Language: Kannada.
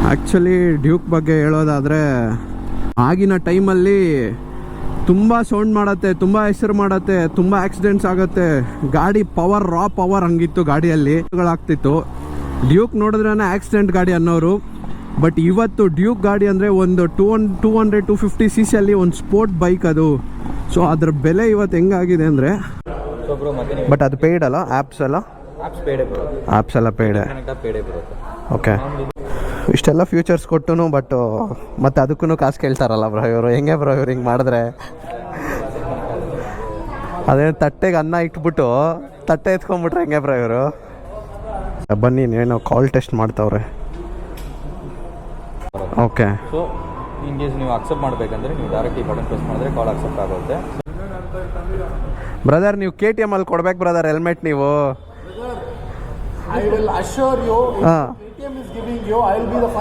ಆ್ಯಕ್ಚುಲಿ ಡ್ಯೂಕ್ ಬಗ್ಗೆ ಹೇಳೋದಾದರೆ ಆಗಿನ ಟೈಮಲ್ಲಿ ತುಂಬ ಸೌಂಡ್ ಮಾಡುತ್ತೆ, ತುಂಬ ಹೆಸರು ಮಾಡುತ್ತೆ, ತುಂಬ ಆಕ್ಸಿಡೆಂಟ್ಸ್ ಆಗುತ್ತೆ. ಗಾಡಿ ಪವರ್ ರಾ ಪವರ್ ಹಂಗಿತ್ತು ಗಾಡಿಯಲ್ಲಿ ಆಗ್ತಿತ್ತು. ಡ್ಯೂಕ್ ನೋಡಿದ್ರೇ ಆಕ್ಸಿಡೆಂಟ್ ಗಾಡಿ ಅನ್ನೋರು. ಬಟ್ ಇವತ್ತು ಡ್ಯೂಕ್ ಗಾಡಿ ಅಂದರೆ ಒಂದು 200-250 cc ಅಲ್ಲಿ ಒಂದು ಸ್ಪೋರ್ಟ್ ಬೈಕ್ ಅದು. ಸೊ ಅದ್ರ ಬೆಲೆ ಇವತ್ತು ಹೆಂಗಾಗಿದೆ ಅಂದರೆ, ಬಟ್ ಅದು ಪೇಯ್ಡ್ ಅಲ್ಲ, ಆ್ಯಪ್ಸ್ ಎಲ್ಲ ಪೇಯ್ಡೆ. ಓಕೆ, ಇಷ್ಟೆಲ್ಲ ಫ್ಯೂಚರ್ಸ್ ಕೊಟ್ಟು ಬಟ್ ಮತ್ತೆ ಅದಕ್ಕೂ ಕಾಸು ಕೇಳ್ತಾರಲ್ಲ ಬ್ರೋ ಇವರು. ಹೆಂಗೆ ಬ್ರೋ ಇವ್ರು ಹಿಂಗೆ ಮಾಡಿದ್ರೆ? ಅದೇನು ತಟ್ಟೆಗೆ ಅನ್ನ ಇಟ್ಬಿಟ್ಟು ತಟ್ಟೆ ಎತ್ಕೊಂಡ್ಬಿಟ್ರೆ ಹೆಂಗೆ ಬ್ರೋ ಇವರು? ಬನ್ನಿ, ಏನೋ ಕಾಲ್ ಟೆಸ್ಟ್ ಮಾಡ್ತಾವ್ರೆ. ಓಕೆ, ಸೊ ಇನ್ ಕೇಸ್ ನೀವು ಅಕ್ಸೆಪ್ಟ್ ಮಾಡಬೇಕಂದ್ರೆ ನೀವು ಡೈರೆಕ್ಟ್ ಈ ಬಟನ್ ಪ್ರೆಸ್ ಮಾಡಿದ್ರೆ ಕಾಲ್ ಅಕ್ಸೆಪ್ಟ್ ಆಗುತ್ತೆ. ಬ್ರದರ್, ನೀವು KTM ಅಲ್ಲಿ ಕೊಡ್ಬೇಕು ಬ್ರದರ್ ಹೆಲ್ಮೆಟ್ ನೀವು. I will assure you, if KTM is giving you, I will be the